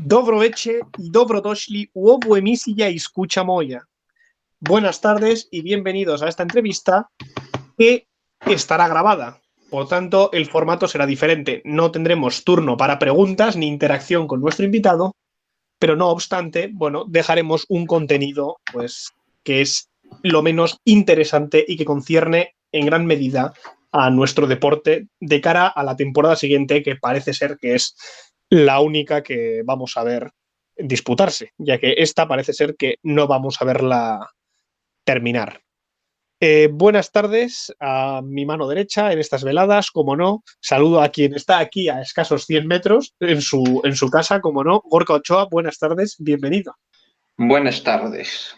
Dobro veče y dobrodošli u ovu emisija Escucha Moya. Buenas tardes y bienvenidos a esta entrevista que estará grabada. Por tanto, el formato será diferente. No tendremos turno para preguntas ni interacción con nuestro invitado, pero no obstante, bueno, dejaremos un contenido pues, que es lo menos interesante y que concierne en gran medida a nuestro deporte de cara a la temporada siguiente, que parece ser que es la única que vamos a ver disputarse, ya que esta parece ser que no vamos a verla terminar. Buenas tardes a mi mano derecha en estas veladas, como no. Saludo a quien está aquí a escasos 100 metros en su casa, como no. Gorka Ochoa, buenas tardes, bienvenido. Buenas tardes.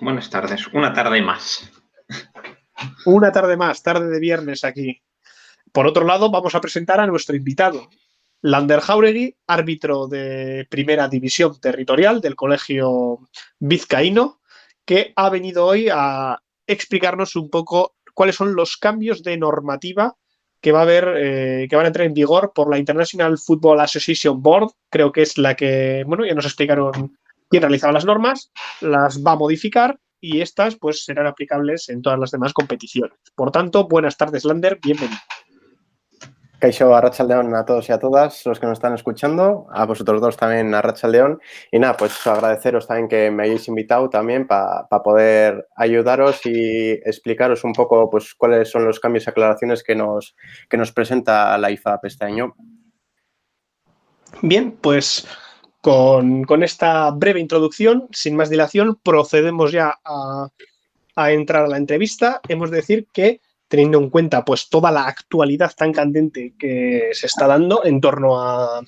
Una tarde más. Una tarde más, tarde de viernes aquí. Por otro lado, vamos a presentar a nuestro invitado, Lander Jauregui, árbitro de Primera División Territorial del Colegio Vizcaíno, que ha venido hoy a explicarnos un poco cuáles son los cambios de normativa que va a haber, que van a entrar en vigor por la International Football Association Board. Creo que es la que, bueno, ya nos explicaron quién realizaba las normas, las va a modificar y estas pues serán aplicables en todas las demás competiciones. Por tanto, buenas tardes, Lander, bienvenido. Kaixo, Arratsaldeon a todos y a todas los que nos están escuchando, a vosotros dos también, Arratsaldeon. Y nada, pues agradeceros también que me hayáis invitado también para poder ayudaros y explicaros un poco pues cuáles son los cambios y aclaraciones que nos presenta la IFAB este año. Bien, pues con esta breve introducción, sin más dilación, procedemos ya a entrar a la entrevista. Hemos de decir que, teniendo en cuenta pues toda la actualidad tan candente que se está dando en torno a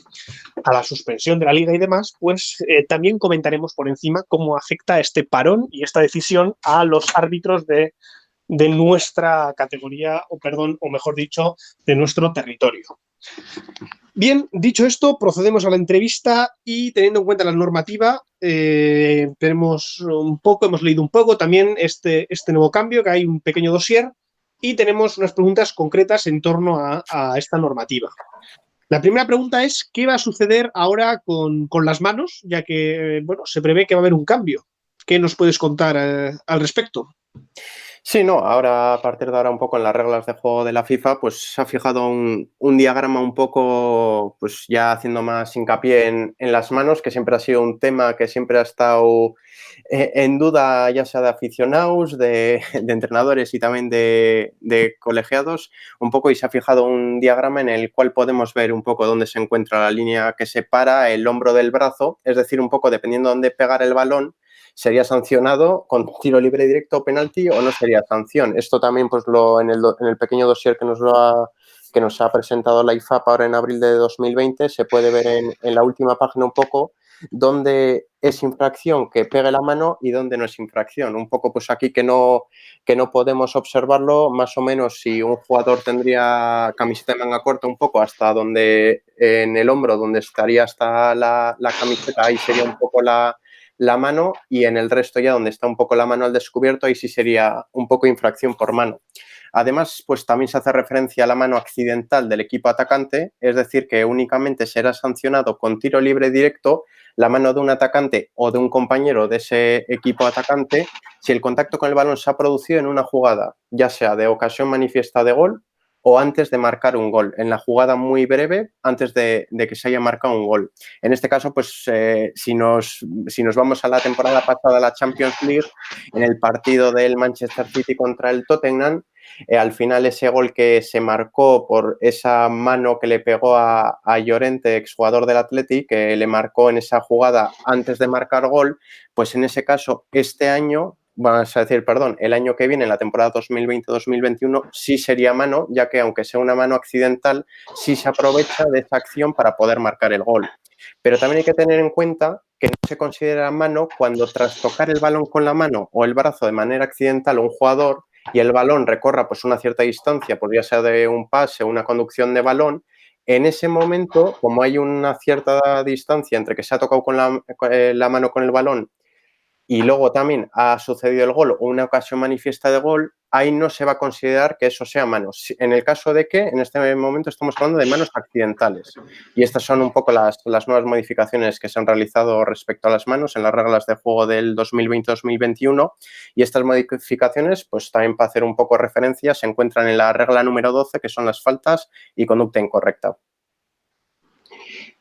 la suspensión de la liga y demás, pues también comentaremos por encima cómo afecta este parón y esta decisión a los árbitros de nuestra categoría, o mejor dicho, de nuestro territorio. Bien, dicho esto, procedemos a la entrevista y teniendo en cuenta la normativa, hemos leído un poco también este nuevo cambio, que hay un pequeño dossier y tenemos unas preguntas concretas en torno a esta normativa. La primera pregunta es, ¿qué va a suceder ahora con las manos? Ya que, bueno, se prevé que va a haber un cambio. ¿Qué nos puedes contar al respecto? Sí, no, ahora a partir de ahora un poco en las reglas de juego de la FIFA pues se ha fijado un diagrama un poco pues ya haciendo más hincapié en las manos, que siempre ha sido un tema que siempre ha estado en duda, ya sea de aficionados, de entrenadores y también de colegiados un poco, y se ha fijado un diagrama en el cual podemos ver un poco dónde se encuentra la línea que separa el hombro del brazo, es decir, un poco dependiendo de dónde pegar el balón, sería sancionado con tiro libre directo o penalti o no sería sanción. Esto también pues en el pequeño dossier que nos ha presentado la IFAB ahora en abril de 2020 se puede ver en la última página un poco dónde es infracción que pegue la mano y dónde no es infracción. Un poco pues aquí que no podemos observarlo, más o menos si un jugador tendría camiseta de manga corta un poco hasta donde en el hombro, donde estaría hasta la camiseta, ahí sería un poco la mano, y en el resto ya donde está un poco la mano al descubierto, ahí sí sería un poco infracción por mano. Además, pues también se hace referencia a la mano accidental del equipo atacante, es decir, que únicamente será sancionado con tiro libre directo la mano de un atacante o de un compañero de ese equipo atacante si el contacto con el balón se ha producido en una jugada, ya sea de ocasión manifiesta de gol o antes de marcar un gol, en la jugada muy breve antes de que se haya marcado un gol. En este caso, pues si nos vamos a la temporada pasada, la Champions League, en el partido del Manchester City contra el Tottenham, al final ese gol que se marcó por esa mano que le pegó a Llorente, exjugador del Athletic, que le marcó en esa jugada antes de marcar gol, pues en ese caso este año, vamos a decir, perdón, el año que viene, en la temporada 2020-2021, sí sería mano, ya que aunque sea una mano accidental, sí se aprovecha de esa acción para poder marcar el gol. Pero también hay que tener en cuenta que no se considera mano cuando tras tocar el balón con la mano o el brazo de manera accidental un jugador y el balón recorra pues una cierta distancia, pues ya sea de un pase o una conducción de balón, en ese momento, como hay una cierta distancia entre que se ha tocado con la mano con el balón y luego también ha sucedido el gol o una ocasión manifiesta de gol, ahí no se va a considerar que eso sea manos. En el caso de que en este momento estamos hablando de manos accidentales. Y estas son un poco las nuevas modificaciones que se han realizado respecto a las manos en las reglas de juego del 2020-2021. Y estas modificaciones, pues también para hacer un poco referencia, se encuentran en la regla número 12, que son las faltas y conducta incorrecta.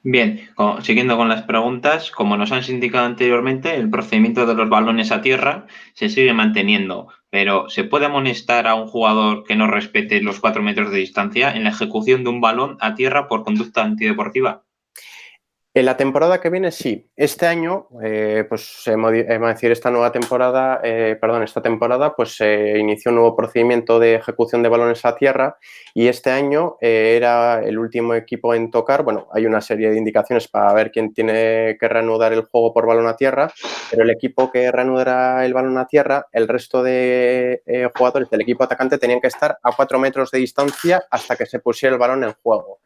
Bien, siguiendo con las preguntas, como nos han indicado anteriormente, el procedimiento de los balones a tierra se sigue manteniendo, pero ¿se puede amonestar a un jugador que no respete los 4 metros de distancia en la ejecución de un balón a tierra por conducta antideportiva? En la temporada que viene, sí. Este año, esta nueva temporada, esta temporada, pues se inició un nuevo procedimiento de ejecución de balones a tierra y este año era el último equipo en tocar. Bueno, hay una serie de indicaciones para ver quién tiene que reanudar el juego por balón a tierra, pero el equipo que reanudará el balón a tierra, el resto de jugadores del equipo atacante tenían que estar a 4 metros de distancia hasta que se pusiera el balón en juego.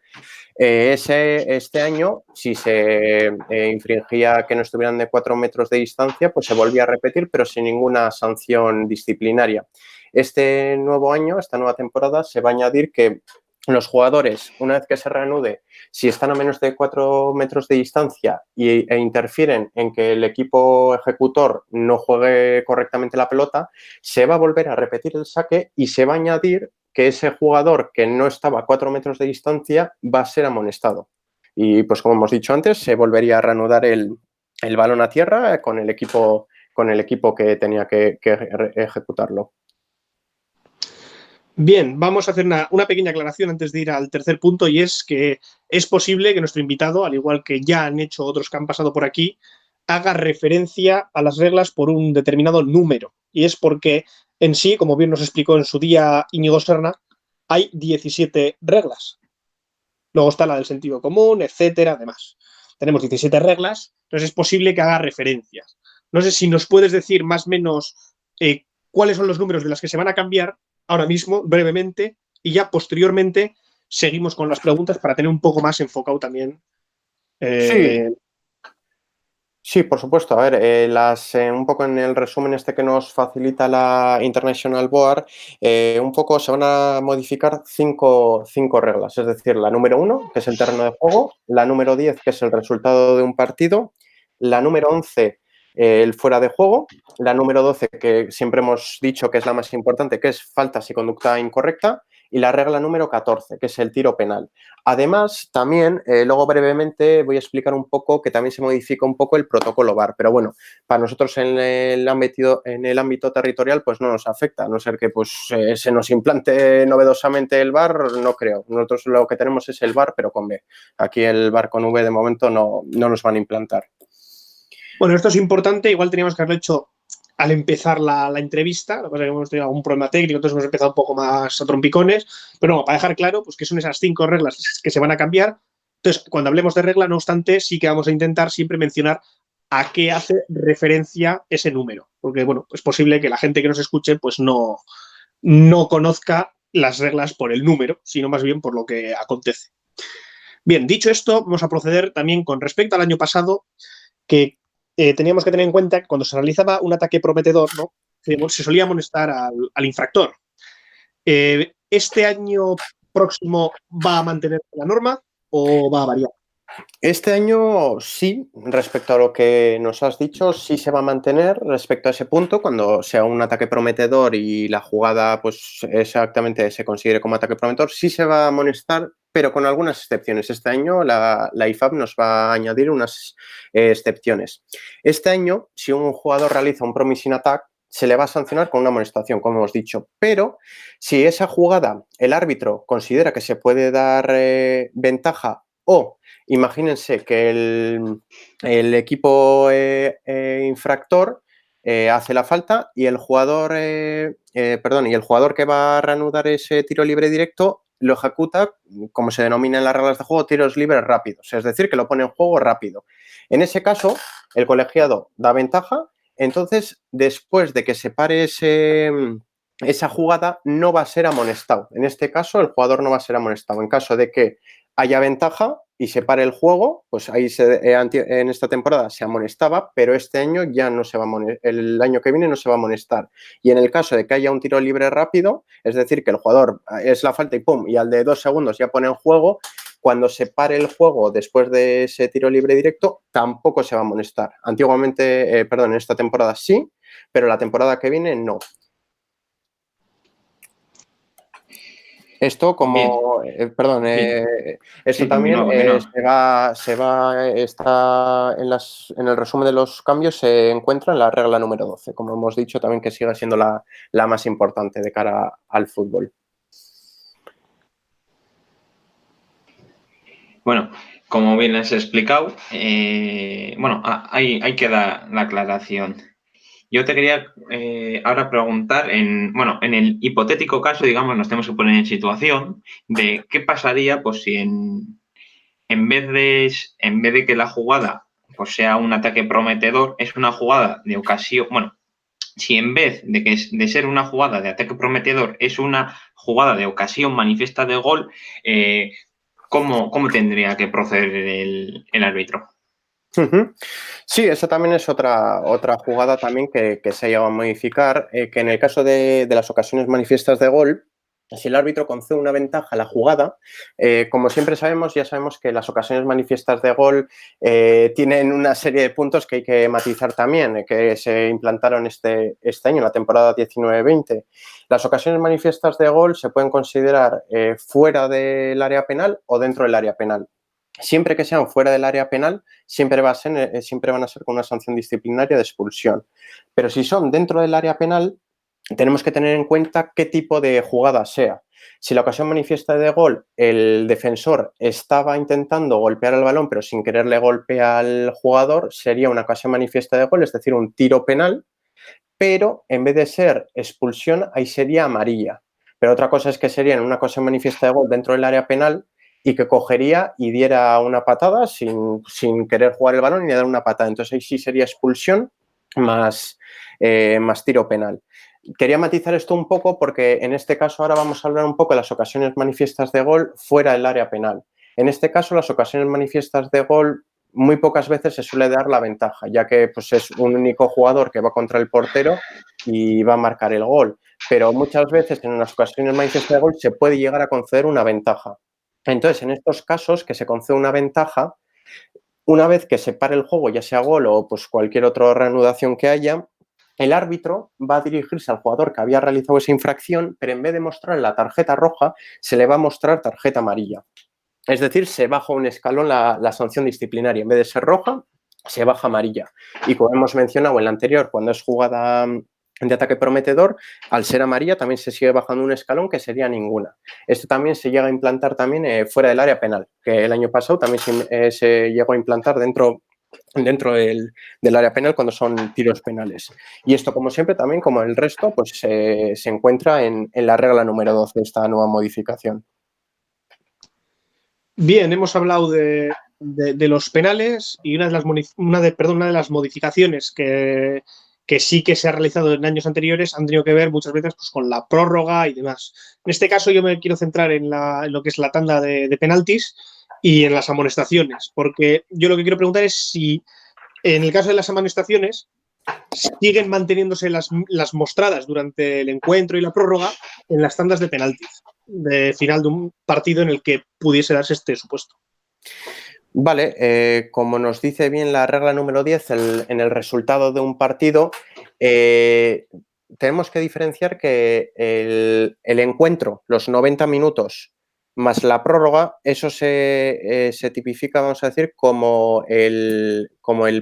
Este año, si se infringía que no estuvieran de 4 metros de distancia, pues se volvía a repetir, pero sin ninguna sanción disciplinaria. Este nuevo año, esta nueva temporada, se va a añadir que los jugadores, una vez que se reanude, si están a menos de 4 metros de distancia e interfieren en que el equipo ejecutor no juegue correctamente la pelota, se va a volver a repetir el saque y se va a añadir que ese jugador que no estaba a 4 metros de distancia va a ser amonestado. Y pues como hemos dicho antes, se volvería a reanudar el balón a tierra con el equipo que tenía que ejecutarlo. Bien, vamos a hacer una pequeña aclaración antes de ir al tercer punto, y es que es posible que nuestro invitado, al igual que ya han hecho otros que han pasado por aquí, haga referencia a las reglas por un determinado número. Y es porque en sí, como bien nos explicó en su día Íñigo Serna, hay 17 reglas. Luego está la del sentido común, etcétera, además. Tenemos 17 reglas, entonces es posible que haga referencias. No sé si nos puedes decir más o menos cuáles son los números de las que se van a cambiar ahora mismo, brevemente, y ya posteriormente seguimos con las preguntas para tener un poco más enfocado también. Sí, por supuesto. A ver, un poco en el resumen este que nos facilita la International Board, un poco se van a modificar cinco reglas. Es decir, la número 1, que es el terreno de juego, la número 10, que es el resultado de un partido, la número 11, el fuera de juego, la número 12, que siempre hemos dicho que es la más importante, que es faltas y conducta incorrecta, y la regla número 14, que es el tiro penal. Además, también, luego brevemente voy a explicar un poco que también se modifica un poco el protocolo VAR, pero bueno, para nosotros en el ámbito territorial pues no nos afecta, a no ser que pues se nos implante novedosamente el VAR, no creo. Nosotros lo que tenemos es el VAR, pero con B. Aquí el VAR con V de momento no nos van a implantar. Bueno, esto es importante, igual teníamos que haberlo hecho al empezar la entrevista, lo que pasa es que hemos tenido algún problema técnico, entonces hemos empezado un poco más a trompicones, pero no, para dejar claro pues que son esas 5 reglas que se van a cambiar. Entonces, cuando hablemos de regla, no obstante, sí que vamos a intentar siempre mencionar a qué hace referencia ese número, porque bueno, es posible que la gente que nos escuche pues no conozca las reglas por el número, sino más bien por lo que acontece. Bien, dicho esto, vamos a proceder también con respecto al año pasado, que teníamos que tener en cuenta que cuando se realizaba un ataque prometedor, ¿no?, se solía amonestar al infractor. ¿Este año próximo va a mantener la norma o va a variar? Este año sí, respecto a lo que nos has dicho, sí se va a mantener respecto a ese punto, cuando sea un ataque prometedor y la jugada pues exactamente se considere como ataque prometedor, sí se va a amonestar, pero con algunas excepciones. Este año la IFAB nos va a añadir unas excepciones. Este año, si un jugador realiza un promising attack, se le va a sancionar con una amonestación, como hemos dicho, pero si esa jugada el árbitro considera que se puede dar ventaja o imagínense que el equipo infractor hace la falta y el jugador que va a reanudar ese tiro libre directo lo ejecuta, como se denomina en las reglas de juego, tiros libres rápidos, es decir, que lo pone en juego rápido. En ese caso, el colegiado da ventaja, entonces, después de que se pare esa jugada, no va a ser amonestado. En este caso, el jugador no va a ser amonestado. En caso de que haya ventaja, y se pare el juego, pues ahí en esta temporada se amonestaba, pero este año ya no se va a amonestar, el año que viene no se va a amonestar. Y en el caso de que haya un tiro libre rápido, es decir, que el jugador es la falta y pum, y al de 2 segundos ya pone en juego, cuando se pare el juego después de ese tiro libre directo, tampoco se va a amonestar. Antiguamente, en esta temporada sí, pero la temporada que viene no. Esto como, esto Sí, también continúa. está en el resumen de los cambios, se encuentra en la regla número 12, como hemos dicho también que sigue siendo la más importante de cara al fútbol. Bueno, como bien has explicado, ahí queda la aclaración. Yo te quería ahora preguntar, en el hipotético caso, digamos, nos tenemos que poner en situación de qué pasaría pues, si en vez de que la jugada pues, sea un ataque prometedor, es una jugada de ocasión. Bueno, si en vez de ser una jugada de ataque prometedor es una jugada de ocasión manifiesta de gol, ¿cómo tendría que proceder el árbitro? Sí, esa también es otra jugada también que se ha llegado a modificar, que en el caso de las ocasiones manifiestas de gol, si el árbitro concede una ventaja a la jugada, como siempre sabemos, ya sabemos que las ocasiones manifiestas de gol tienen una serie de puntos que hay que matizar también, que se implantaron este año, en la temporada 19-20. Las ocasiones manifiestas de gol se pueden considerar fuera del área penal o dentro del área penal. Siempre que sean fuera del área penal, siempre van a ser con una sanción disciplinaria de expulsión. Pero si son dentro del área penal, tenemos que tener en cuenta qué tipo de jugada sea. Si la ocasión manifiesta de gol, el defensor estaba intentando golpear el balón, pero sin quererle golpea al jugador, sería una ocasión manifiesta de gol, es decir, un tiro penal, pero en vez de ser expulsión, ahí sería amarilla. Pero otra cosa es que sería en una ocasión manifiesta de gol dentro del área penal y que cogería y diera una patada sin querer jugar el balón y dar una patada. Entonces ahí sí sería expulsión más tiro penal. Quería matizar esto un poco porque en este caso ahora vamos a hablar un poco de las ocasiones manifiestas de gol fuera del área penal. En este caso, las ocasiones manifiestas de gol muy pocas veces se suele dar la ventaja, ya que pues, es un único jugador que va contra el portero y va a marcar el gol. Pero muchas veces en las ocasiones manifiestas de gol se puede llegar a conceder una ventaja. Entonces, en estos casos que se concede una ventaja, una vez que se pare el juego, ya sea gol o pues, cualquier otra reanudación que haya, el árbitro va a dirigirse al jugador que había realizado esa infracción, pero en vez de mostrar la tarjeta roja, se le va a mostrar tarjeta amarilla. Es decir, se baja un escalón la sanción disciplinaria. En vez de ser roja, se baja amarilla. Y como hemos mencionado en la anterior, cuando es jugada de ataque prometedor, al ser amarilla también se sigue bajando un escalón que sería ninguna. Esto también se llega a implantar también fuera del área penal, que el año pasado también se llegó a implantar dentro del área penal cuando son tiros penales. Y esto, como siempre, también como el resto, pues se encuentra en la regla número 12 de esta nueva modificación. Bien, hemos hablado de los penales y una de las modificaciones que sí que se ha realizado en años anteriores han tenido que ver muchas veces pues, con la prórroga y demás. En este caso yo me quiero centrar en lo que es la tanda de penaltis y en las amonestaciones, porque yo lo que quiero preguntar es si en el caso de las amonestaciones siguen manteniéndose las mostradas durante el encuentro y la prórroga en las tandas de penaltis de final de un partido en el que pudiese darse este supuesto. Vale, como nos dice bien la regla número 10, en el resultado de un partido, tenemos que diferenciar que el encuentro, los 90 minutos más la prórroga, eso se tipifica, vamos a decir, como el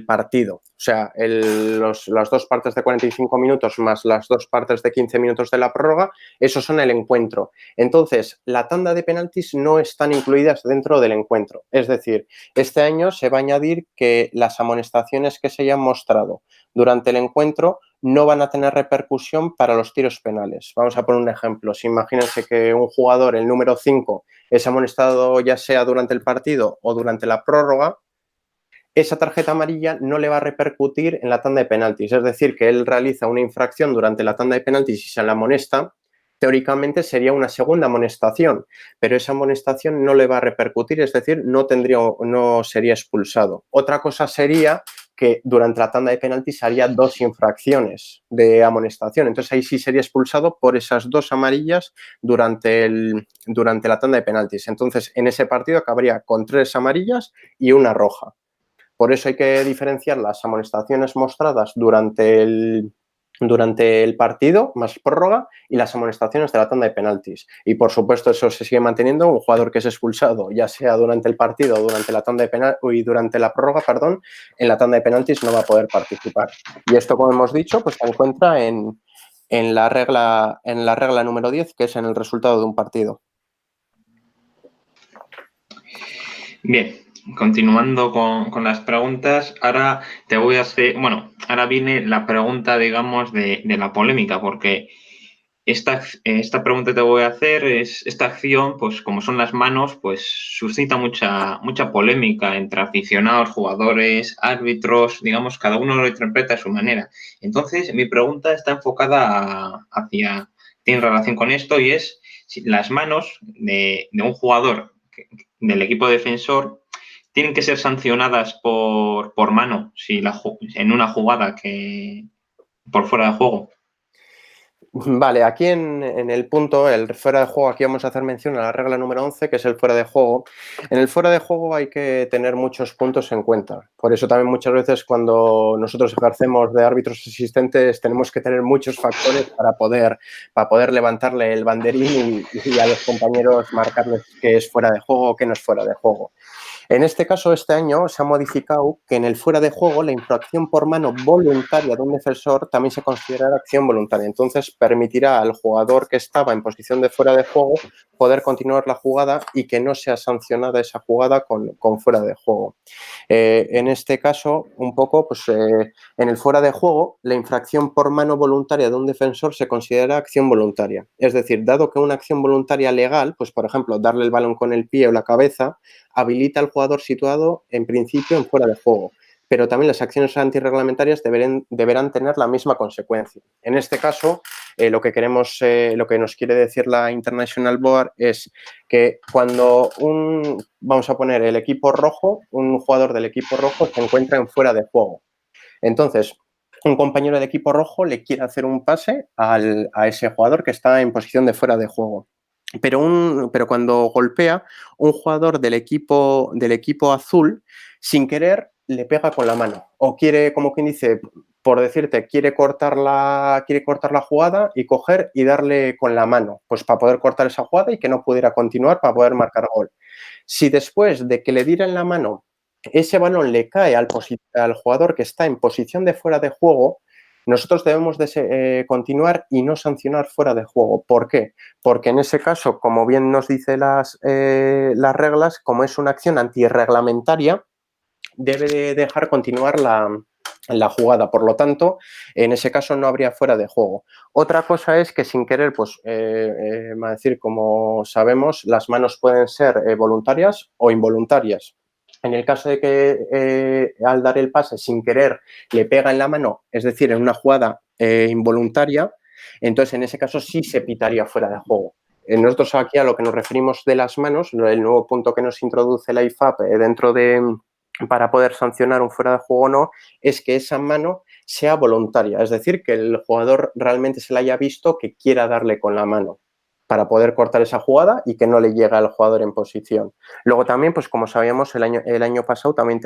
partido. O sea, las dos partes de 45 minutos más las dos partes de 15 minutos de la prórroga, esos son el encuentro. Entonces, la tanda de penaltis no están incluidas dentro del encuentro. Es decir, este año se va a añadir que las amonestaciones que se hayan mostrado durante el encuentro no van a tener repercusión para los tiros penales. Vamos a poner un ejemplo. Si imagínense que un jugador, el número 5, es amonestado ya sea durante el partido o durante la prórroga, esa tarjeta amarilla no le va a repercutir en la tanda de penaltis. Es decir, que él realiza una infracción durante la tanda de penaltis y se la amonesta, teóricamente sería una segunda amonestación, pero esa amonestación no le va a repercutir, es decir, no sería expulsado. Otra cosa sería que durante la tanda de penaltis haría 2 infracciones de amonestación. Entonces ahí sí sería expulsado por esas 2 amarillas durante la tanda de penaltis. Entonces en ese partido acabaría con 3 amarillas y una roja. Por eso hay que diferenciar las amonestaciones mostradas durante el partido, más prórroga, y las amonestaciones de la tanda de penaltis. Y por supuesto eso se sigue manteniendo. Un jugador que es expulsado, ya sea durante el partido o durante la tanda de durante la prórroga, perdón, en la tanda de penaltis no va a poder participar. Y esto, como hemos dicho, pues se encuentra en la regla número 10, que es en el resultado de un partido. Bien, continuando con las preguntas, ahora te voy a hacer, bueno, ahora viene la pregunta, digamos, de la polémica, porque esta pregunta que te voy a hacer es, esta acción, pues como son las manos, pues suscita mucha polémica entre aficionados, jugadores, árbitros, digamos, cada uno lo interpreta a su manera. Entonces, mi pregunta está enfocada tiene relación con esto, y es si las manos de un jugador del equipo defensor tienen que ser sancionadas por mano en una jugada que por fuera de juego. Vale, aquí en el punto, el fuera de juego, aquí vamos a hacer mención a la regla número 11, que es el fuera de juego. En el fuera de juego hay que tener muchos puntos en cuenta. Por eso también muchas veces cuando nosotros ejercemos de árbitros asistentes tenemos que tener muchos factores para poder levantarle el banderín y a los compañeros marcarles qué es fuera de juego o qué no es fuera de juego. En este caso, este año se ha modificado que en el fuera de juego la infracción por mano voluntaria de un defensor también se considerará acción voluntaria. Entonces, permitirá al jugador que estaba en posición de fuera de juego poder continuar la jugada y que no sea sancionada esa jugada con fuera de juego. En este caso, un poco, pues en el fuera de juego, la infracción por mano voluntaria de un defensor se considera acción voluntaria. Es decir, dado que una acción voluntaria legal, pues por ejemplo, darle el balón con el pie o la cabeza, habilita al jugador situado en principio en fuera de juego, pero también las acciones antirreglamentarias deberán tener la misma consecuencia. En este caso, lo que nos quiere decir la International Board es que cuando vamos a poner el equipo rojo, un jugador del equipo rojo se encuentra en fuera de juego. Entonces, un compañero del equipo rojo le quiere hacer un pase a ese jugador que está en posición de fuera de juego. Pero cuando golpea, un jugador del equipo azul, sin querer, le pega con la mano. O quiere, como quien dice, por decirte, quiere cortar la jugada y coger y darle con la mano, pues para poder cortar esa jugada y que no pudiera continuar para poder marcar gol. Si después de que le diera en la mano, ese balón le cae al jugador que está en posición de fuera de juego, nosotros debemos de continuar y no sancionar fuera de juego. ¿Por qué? Porque en ese caso, como bien nos dice las reglas, como es una acción antirreglamentaria, debe de dejar continuar la jugada. Por lo tanto, en ese caso no habría fuera de juego. Otra cosa es que sin querer, pues, va a decir, como sabemos, las manos pueden ser voluntarias o involuntarias. En el caso de que al dar el pase sin querer le pega en la mano, es decir, en una jugada involuntaria, entonces en ese caso sí se pitaría fuera de juego. Nosotros aquí a lo que nos referimos de las manos, el nuevo punto que nos introduce la IFAB para poder sancionar un fuera de juego o no, es que esa mano sea voluntaria, es decir, que el jugador realmente se le haya visto que quiera darle con la mano para poder cortar esa jugada y que no le llegue al jugador en posición. Luego también, pues como sabíamos, el año pasado también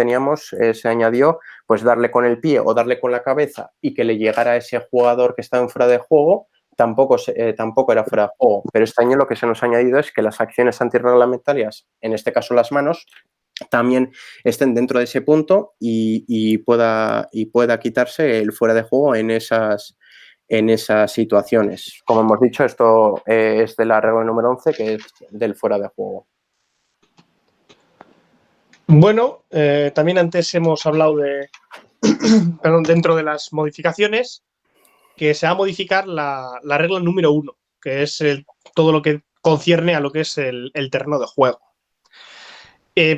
se añadió pues darle con el pie o darle con la cabeza y que le llegara a ese jugador que está en fuera de juego, tampoco era fuera de juego. Pero este año lo que se nos ha añadido es que las acciones antirreglamentarias, en este caso las manos, también estén dentro de ese punto y pueda quitarse el fuera de juego en esas situaciones. Como hemos dicho, esto es de la regla número 11, que es del fuera de juego. Bueno, también antes hemos hablado dentro de las modificaciones, que se va a modificar la regla número 1, que es todo lo que concierne a lo que es el terreno de juego.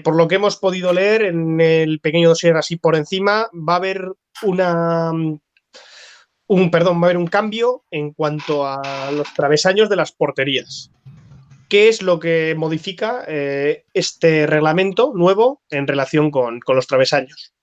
Por lo que hemos podido leer en el pequeño dossier así por encima, va a haber va a haber un cambio en cuanto a los travesaños de las porterías. ¿Qué es lo que modifica este reglamento nuevo en relación con los travesaños?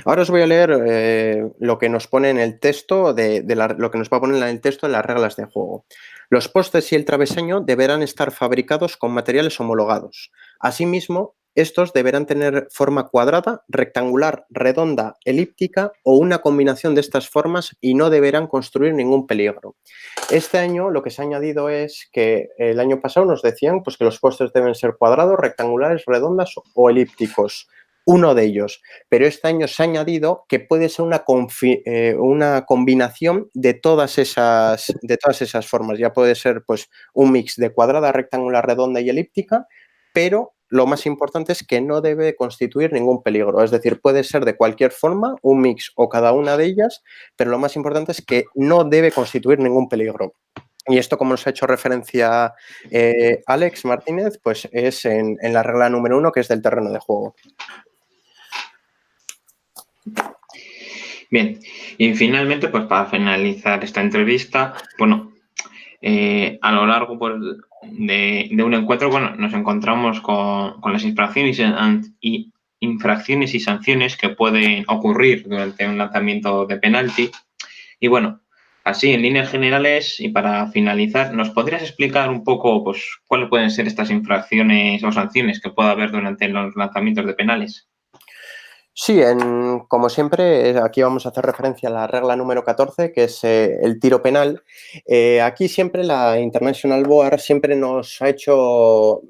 Ahora os voy a leer lo que nos pone en el texto, lo que nos va a poner en el texto en las reglas de juego. Los postes y el travesaño deberán estar fabricados con materiales homologados. Asimismo, estos deberán tener forma cuadrada, rectangular, redonda, elíptica o una combinación de estas formas y no deberán construir ningún peligro. Este año lo que se ha añadido es que el año pasado nos decían pues, que los postes deben ser cuadrados, rectangulares, redondas o elípticos. Uno de ellos, pero este año se ha añadido que puede ser una combinación de todas esas formas. Ya puede ser pues, un mix de cuadrada, rectangular, redonda y elíptica, pero lo más importante es que no debe constituir ningún peligro. Es decir, puede ser de cualquier forma, un mix o cada una de ellas, pero lo más importante es que no debe constituir ningún peligro. Y esto, como nos ha hecho referencia Alex Martínez, pues es en la regla número 1, que es del terreno de juego. Bien, y finalmente, pues para finalizar esta entrevista, bueno, a lo largo pues, de un encuentro, bueno, nos encontramos con las infracciones y sanciones que pueden ocurrir durante un lanzamiento de penalti. Y bueno, así en líneas generales y para finalizar, ¿nos podrías explicar un poco pues, cuáles pueden ser estas infracciones o sanciones que pueda haber durante los lanzamientos de penales? Sí, como siempre, aquí vamos a hacer referencia a la regla número 14, que es el tiro penal. Aquí siempre la International Board siempre nos ha hecho,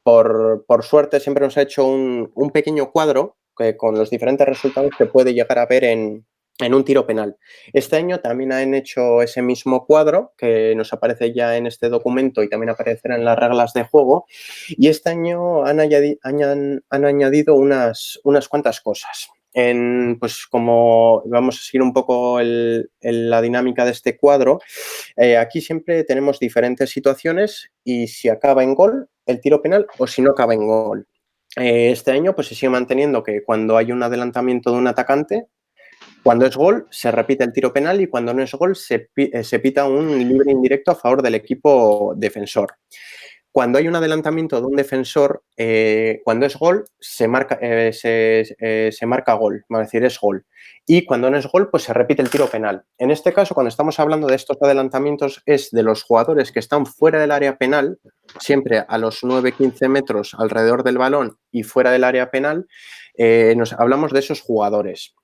por suerte, siempre nos ha hecho un pequeño cuadro con los diferentes resultados que puede llegar a haber en un tiro penal. Este año también han hecho ese mismo cuadro que nos aparece ya en este documento y también aparecerá en las reglas de juego. Y este año han añadido unas cuantas cosas. Pues como vamos a seguir un poco la dinámica de este cuadro, aquí siempre tenemos diferentes situaciones y si acaba en gol, el tiro penal, o si no acaba en gol. Este año pues se sigue manteniendo que cuando hay un adelantamiento de un atacante, cuando es gol, se repite el tiro penal y cuando no es gol, se pita un libre indirecto a favor del equipo defensor. Cuando hay un adelantamiento de un defensor, cuando es gol, se marca gol, es decir, es gol. Y cuando no es gol, pues se repite el tiro penal. En este caso, cuando estamos hablando de estos adelantamientos, es de los jugadores que están fuera del área penal, siempre a los 9-15 metros alrededor del balón y fuera del área penal, hablamos de esos jugadores.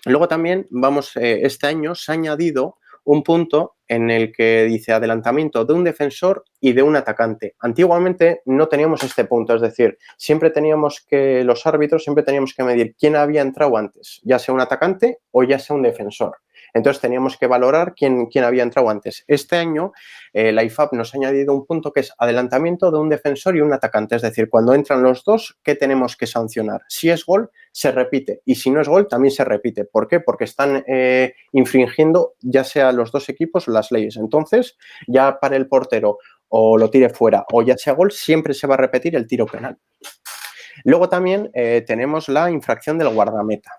Luego también este año se ha añadido un punto en el que dice adelantamiento de un defensor y de un atacante. Antiguamente no teníamos este punto, es decir, los árbitros siempre teníamos que medir quién había entrado antes, ya sea un atacante o ya sea un defensor. Entonces teníamos que valorar quién había entrado antes. Este año la IFAB nos ha añadido un punto que es adelantamiento de un defensor y un atacante, es decir, cuando entran los dos, ¿qué tenemos que sancionar? Si es gol, se repite y si no es gol, también se repite. ¿Por qué? Porque están infringiendo ya sea los dos equipos las leyes. Entonces, ya para el portero o lo tire fuera o ya sea gol, siempre se va a repetir el tiro penal. Luego también tenemos la infracción del guardameta.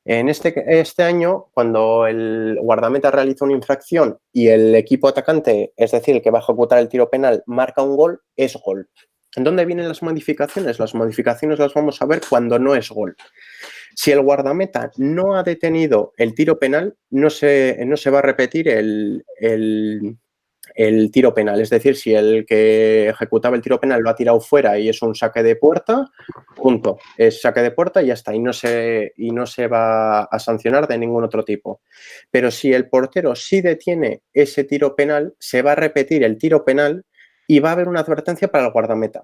En este año, cuando el guardameta realiza una infracción y el equipo atacante, es decir, el que va a ejecutar el tiro penal, marca un gol, es gol. ¿En dónde vienen las modificaciones? Las modificaciones las vamos a ver cuando no es gol. Si el guardameta no ha detenido el tiro penal, no se va a repetir el tiro penal. Es decir, si el que ejecutaba el tiro penal lo ha tirado fuera y es un saque de puerta, punto. Es saque de puerta y ya está. Y no se va a sancionar de ningún otro tipo. Pero si el portero sí detiene ese tiro penal, se va a repetir el tiro penal y va a haber una advertencia para el guardameta.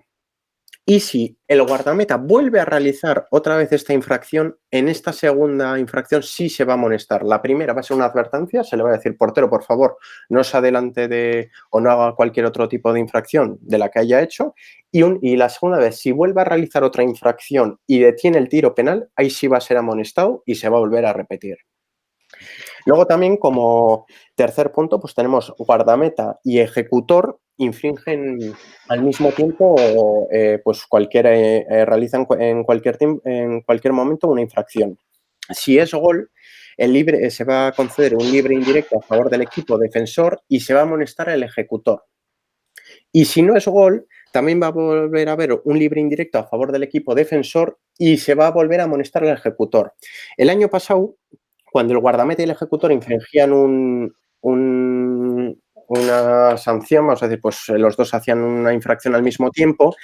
Y si el guardameta vuelve a realizar otra vez esta infracción, en esta segunda infracción sí se va a amonestar. La primera va a ser una advertencia, se le va a decir, portero, por favor, no se adelante o no haga cualquier otro tipo de infracción de la que haya hecho. Y la segunda vez, si vuelve a realizar otra infracción y detiene el tiro penal, ahí sí va a ser amonestado y se va a volver a repetir. Luego también, como tercer punto, pues tenemos guardameta y ejecutor infringen al mismo tiempo, pues realizan en cualquier momento una infracción. Si es gol, se va a conceder un libre indirecto a favor del equipo defensor y se va a amonestar al ejecutor. Y si no es gol, también va a volver a haber un libre indirecto a favor del equipo defensor y se va a volver a amonestar al ejecutor. El año pasado, cuando el guardameta y el ejecutor infringían una sanción, vamos a decir, pues los dos hacían una infracción al mismo tiempo,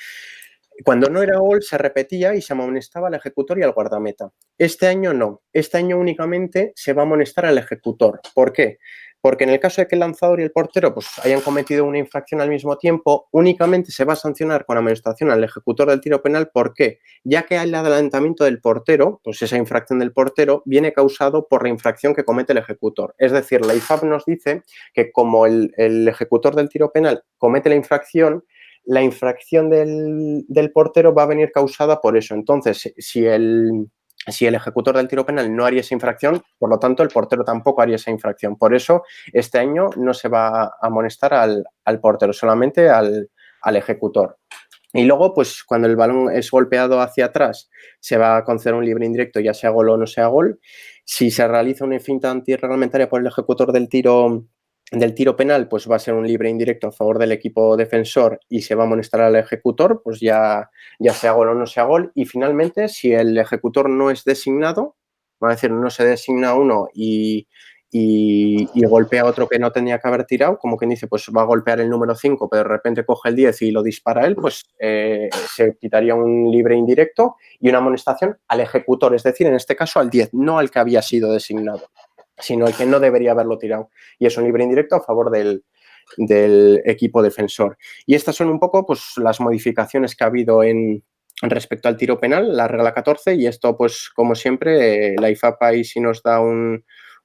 cuando no era gol se repetía y se amonestaba al ejecutor y al guardameta. Este año no. Este año únicamente se va a amonestar al ejecutor. ¿Por qué? Porque en el caso de que el lanzador y el portero pues, hayan cometido una infracción al mismo tiempo, únicamente se va a sancionar con amonestación al ejecutor del tiro penal. ¿Por qué? Ya que el adelantamiento del portero, pues esa infracción del portero, viene causado por la infracción que comete el ejecutor. Es decir, la IFAB nos dice que como el ejecutor del tiro penal comete la infracción del portero va a venir causada por eso. Entonces, si el ejecutor del tiro penal no haría esa infracción, por lo tanto, el portero tampoco haría esa infracción. Por eso, este año no se va a amonestar al portero, solamente al ejecutor. Y luego, pues cuando el balón es golpeado hacia atrás, se va a conceder un libre indirecto, ya sea gol o no sea gol. Si se realiza una finta antirreglamentaria por el ejecutor del tiro penal, pues va a ser un libre indirecto a favor del equipo defensor y se va a amonestar al ejecutor, pues ya sea gol o no sea gol. Y finalmente, si el ejecutor no es designado, va a decir, no se designa uno y golpea a otro que no tenía que haber tirado, como quien dice, pues va a golpear el número 5, pero de repente coge el 10 y lo dispara él, pues se quitaría un libre indirecto y una amonestación al ejecutor, es decir, en este caso al 10, no al que había sido designado, sino el que no debería haberlo tirado. Y es un libre indirecto a favor del equipo defensor. Y estas son un poco pues, las modificaciones que ha habido respecto al tiro penal, la regla 14, y esto, pues, como siempre, la IFAB ahí sí nos da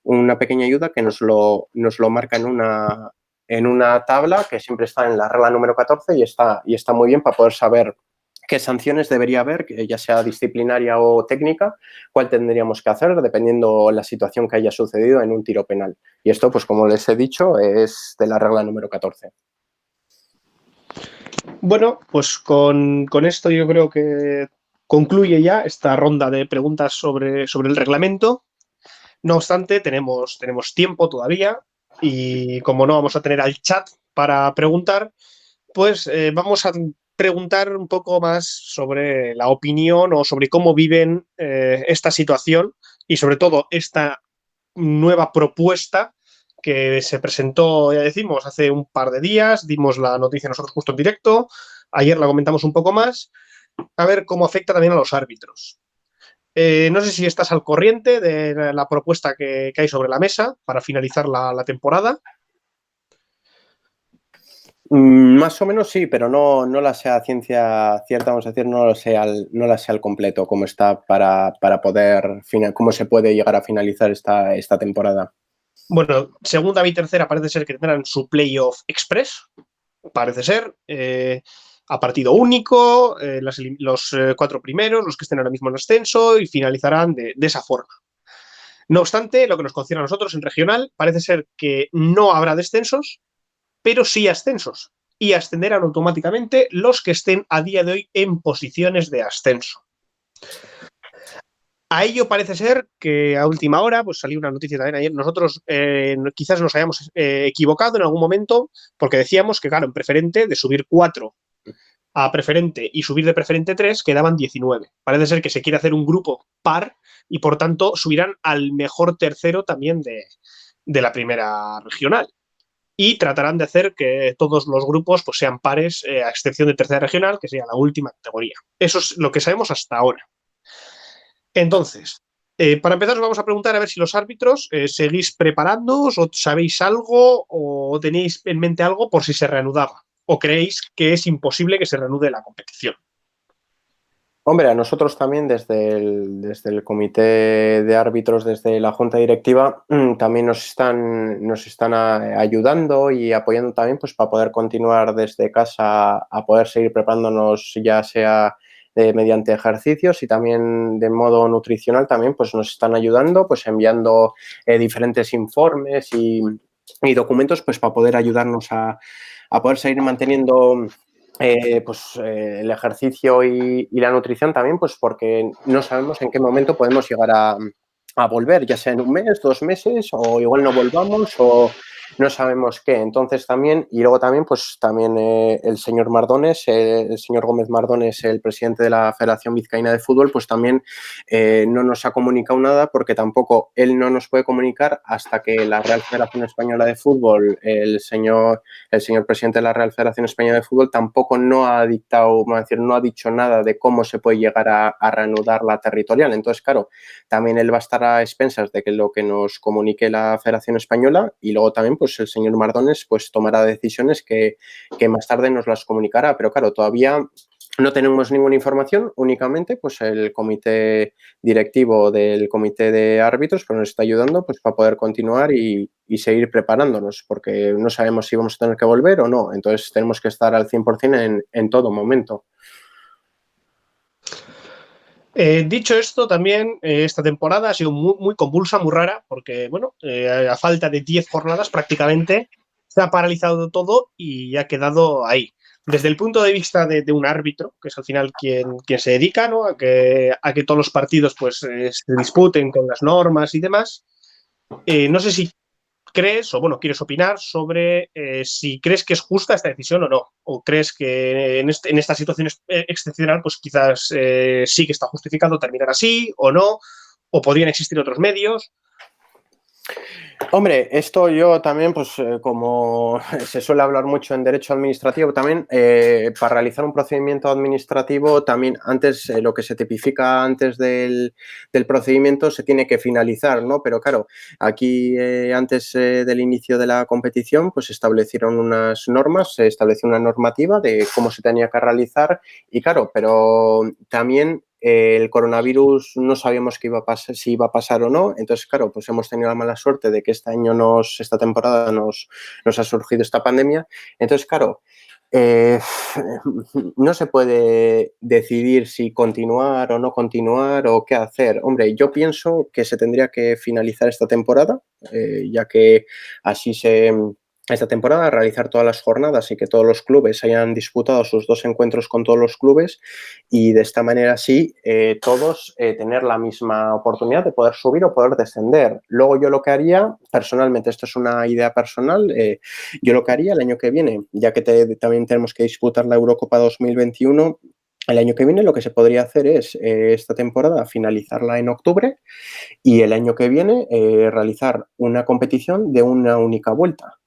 una pequeña ayuda que nos lo marca en una tabla que siempre está en la regla número 14 y está muy bien para poder saber qué sanciones debería haber, ya sea disciplinaria o técnica, cuál tendríamos que hacer dependiendo la situación que haya sucedido en un tiro penal. Y esto, pues como les he dicho, es de la regla número 14. Bueno, pues con esto yo creo que concluye ya esta ronda de preguntas sobre el reglamento. No obstante, tenemos tiempo todavía y como no vamos a tener al chat para preguntar, pues vamos a preguntar un poco más sobre la opinión o sobre cómo viven esta situación y sobre todo esta nueva propuesta que se presentó, ya decimos, hace un par de días, dimos la noticia nosotros justo en directo, ayer la comentamos un poco más, a ver cómo afecta también a los árbitros. No sé si estás al corriente de la propuesta que hay sobre la mesa para finalizar la temporada. Más o menos sí, pero no la sé a ciencia cierta, vamos a decir, no la sé al completo cómo está para poder, cómo se puede llegar a finalizar esta temporada. Bueno, segunda y tercera parece ser que tendrán su playoff express, parece ser, a partido único, los 4 primeros, los que estén ahora mismo en ascenso, y finalizarán de esa forma. No obstante, lo que nos concierne a nosotros en regional, parece ser que no habrá descensos, pero sí ascensos, y ascenderán automáticamente los que estén a día de hoy en posiciones de ascenso. A ello parece ser que a última hora, pues salió una noticia también ayer, nosotros quizás nos hayamos equivocado en algún momento, porque decíamos que, claro, en preferente, de subir 4 a preferente y subir de preferente 3, quedaban 19. Parece ser que se quiere hacer un grupo par y, por tanto, subirán al mejor tercero también de la primera regional. Y tratarán de hacer que todos los grupos pues, sean pares, a excepción de tercera regional, que sería la última categoría. Eso es lo que sabemos hasta ahora. Entonces, para empezar, os vamos a preguntar a ver si los árbitros seguís preparándoos o sabéis algo o tenéis en mente algo por si se reanudaba o creéis que es imposible que se reanude la competición. Hombre, a nosotros también desde el comité de árbitros, desde la junta directiva, también nos están ayudando y apoyando también pues para poder continuar desde casa a poder seguir preparándonos, ya sea mediante ejercicios y también de modo nutricional también pues nos están ayudando pues enviando diferentes informes y documentos pues para poder ayudarnos a poder seguir manteniendo el ejercicio y la nutrición también, pues porque no sabemos en qué momento podemos llegar a volver, ya sea en un mes, 2 meses, o igual no volvamos, o no sabemos qué. Entonces también, y luego también, pues también el señor Mardones, el señor Gómez Mardones, el presidente de la Federación Vizcaína de Fútbol, pues también no nos ha comunicado nada, porque tampoco él no nos puede comunicar hasta que la Real Federación Española de Fútbol, el señor presidente de la Real Federación Española de Fútbol, tampoco no ha dictado, vamos a decir, no ha dicho nada de cómo se puede llegar a reanudar la territorial. Entonces, claro, también él va a estar a expensas de que lo que nos comunique la Federación Española, y luego también pues el señor Mardones pues tomará decisiones que más tarde nos las comunicará. Pero claro, todavía no tenemos ninguna información, únicamente pues el comité directivo del comité de árbitros pues nos está ayudando pues para poder continuar y seguir preparándonos, porque no sabemos si vamos a tener que volver o no. Entonces tenemos que estar al 100% en todo momento. Dicho esto, también esta temporada ha sido muy, muy convulsa, muy rara, porque, bueno, a falta de 10 jornadas prácticamente se ha paralizado todo y ha quedado ahí. Desde el punto de vista de un árbitro, que es al final quien se dedica, ¿no?, a que todos los partidos pues, se disputen con las normas y demás, no sé si crees, o bueno, quieres opinar sobre si crees que es justa esta decisión o no, o crees que en esta situación excepcional, pues quizás sí que está justificado terminar así o no, o podrían existir otros medios. Hombre, esto yo también, pues como se suele hablar mucho en derecho administrativo, también para realizar un procedimiento administrativo, también antes, lo que se tipifica antes del procedimiento se tiene que finalizar, ¿no? Pero claro, aquí antes del inicio de la competición, pues se establecieron unas normas, se estableció una normativa de cómo se tenía que realizar y claro, pero también el coronavirus no sabíamos qué iba a pasar, si iba a pasar o no. Entonces, claro, pues hemos tenido la mala suerte de que esta temporada nos ha surgido esta pandemia. Entonces, claro, no se puede decidir si continuar o no continuar o qué hacer. Hombre, yo pienso que se tendría que finalizar esta temporada, ya que así esta temporada, realizar todas las jornadas y que todos los clubes hayan disputado sus 2 encuentros con todos los clubes y de esta manera sí todos tener la misma oportunidad de poder subir o poder descender. Luego yo lo que haría, personalmente, esto es una idea personal, yo lo que haría el año que viene, ya que también tenemos que disputar la Eurocopa 2021, el año que viene lo que se podría hacer es esta temporada finalizarla en octubre y el año que viene realizar una competición de una única vuelta.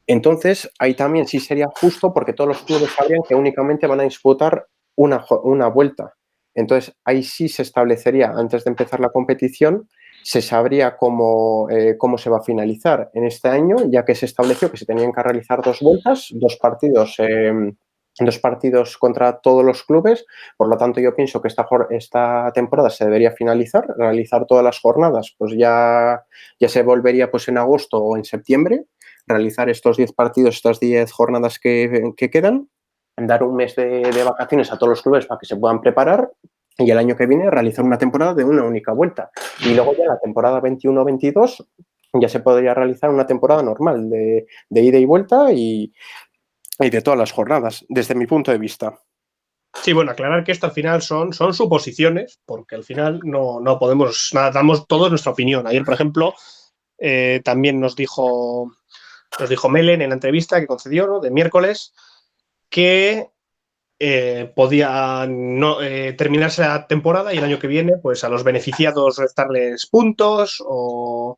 Entonces, ahí también sí sería justo porque todos los clubes sabrían que únicamente van a disputar una vuelta. Entonces, ahí sí se establecería, antes de empezar la competición, se sabría cómo se va a finalizar en este año, ya que se estableció que se tenían que realizar 2 vueltas, 2 partidos contra todos los clubes. Por lo tanto, yo pienso que esta temporada se debería finalizar, realizar todas las jornadas, pues ya se volvería pues en agosto o en septiembre, realizar estos 10 partidos, estas 10 jornadas que quedan, dar un mes de vacaciones a todos los clubes para que se puedan preparar y el año que viene realizar una temporada de una única vuelta. Y luego ya la temporada 21-22 ya se podría realizar una temporada normal de ida y vuelta y de todas las jornadas, desde mi punto de vista. Sí, bueno, aclarar que esto al final son suposiciones, porque al final no podemos, nada, damos todos nuestra opinión. Ayer, por ejemplo, también nos dijo Melen en la entrevista que concedió, ¿no?, de miércoles, que podía no, terminarse la temporada y el año que viene, pues a los beneficiados restarles puntos o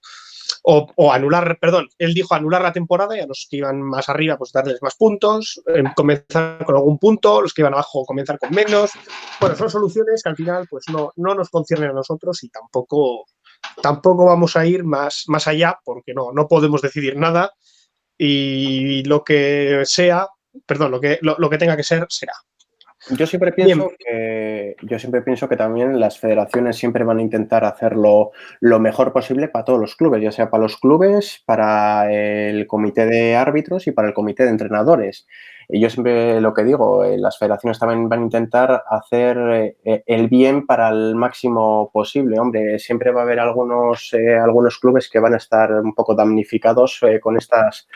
anular, perdón, él dijo anular la temporada y a los que iban más arriba, pues darles más puntos, comenzar con algún punto, los que iban abajo comenzar con menos. Bueno, son soluciones que al final pues no nos conciernen a nosotros y tampoco vamos a ir más allá porque no podemos decidir nada y lo que sea, perdón, lo que tenga que ser, será. Yo siempre pienso que también las federaciones siempre van a intentar hacerlo lo mejor posible para todos los clubes, ya sea para los clubes, para el comité de árbitros y para el comité de entrenadores. Y yo siempre lo que digo, las federaciones también van a intentar hacer el bien para el máximo posible. Hombre, siempre va a haber algunos clubes que van a estar un poco damnificados con estas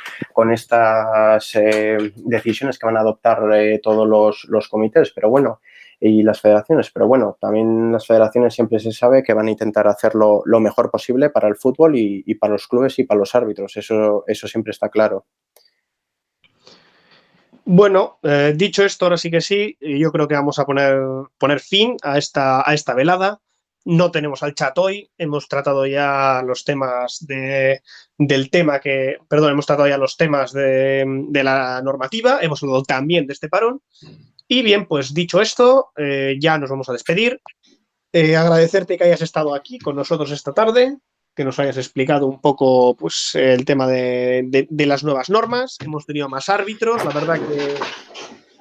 decisiones que van a adoptar todos los comités. Pero bueno, las federaciones. Pero bueno, también las federaciones siempre se sabe que van a intentar hacerlo lo mejor posible para el fútbol y para los clubes y para los árbitros. Eso siempre está claro. Bueno, dicho esto, ahora sí que sí, yo creo que vamos a poner fin a esta velada. No tenemos al chat hoy, hemos tratado ya los temas hemos tratado ya los temas de la normativa, hemos hablado también de este parón. Y bien, pues dicho esto, ya nos vamos a despedir. Agradecerte que hayas estado aquí con nosotros esta tarde, que nos hayas explicado un poco pues, el tema de las nuevas normas. Hemos tenido más árbitros, la verdad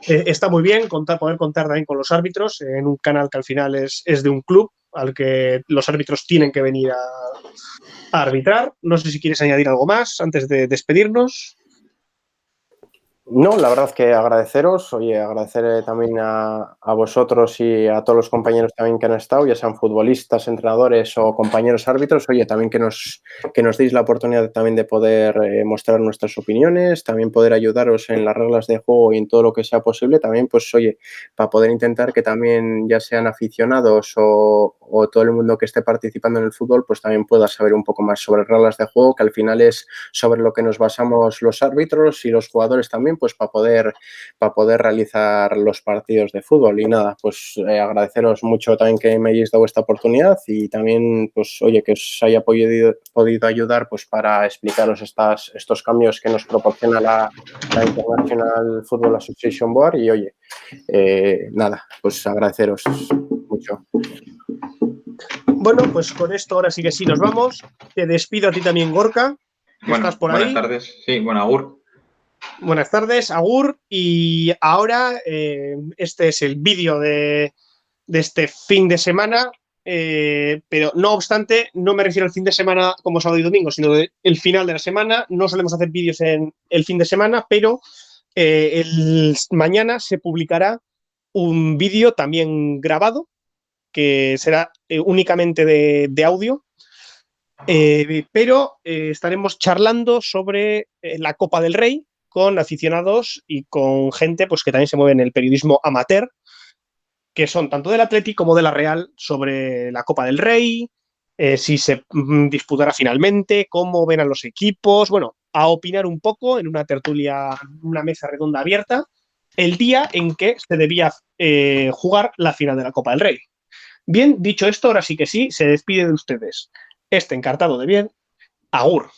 que está muy bien poder contar también con los árbitros en un canal que al final es de un club al que los árbitros tienen que venir a arbitrar. No sé si quieres añadir algo más antes de despedirnos. No, la verdad que agradeceros, agradecer también a vosotros y a todos los compañeros también que han estado, ya sean futbolistas, entrenadores o compañeros árbitros, también que nos deis la oportunidad también de poder mostrar nuestras opiniones, también poder ayudaros en las reglas de juego y en todo lo que sea posible, también pues para poder intentar que también ya sean aficionados o todo el mundo que esté participando en el fútbol, pues también pueda saber un poco más sobre reglas de juego, que al final es sobre lo que nos basamos los árbitros y los jugadores también, pues para poder realizar los partidos de fútbol. Y nada, pues agradeceros mucho también que me hayáis dado esta oportunidad y también, pues que os haya podido ayudar pues para explicaros estos cambios que nos proporciona la International Football Association Board y nada, pues agradeceros mucho. Bueno, pues con esto ahora sí que sí nos vamos. Te despido a ti también, Gorka. Bueno, ¿Estás por buenas ahí? tardes. Sí, bueno, agur. Buenas tardes, agur. Y ahora este es el vídeo de este fin de semana, pero no obstante, no me refiero al fin de semana como sábado y domingo, sino el final de la semana. No solemos hacer vídeos en el fin de semana, pero mañana se publicará un vídeo también grabado, que será únicamente de audio, pero estaremos charlando sobre la Copa del Rey con aficionados y con gente pues, que también se mueve en el periodismo amateur, que son tanto del Atleti como de la Real, sobre la Copa del Rey, si se disputará finalmente, cómo ven a los equipos, bueno, a opinar un poco en una tertulia, una mesa redonda abierta, el día en que se debía jugar la final de la Copa del Rey. Bien, dicho esto, ahora sí que sí, se despide de ustedes. Este encartado de bien, agur.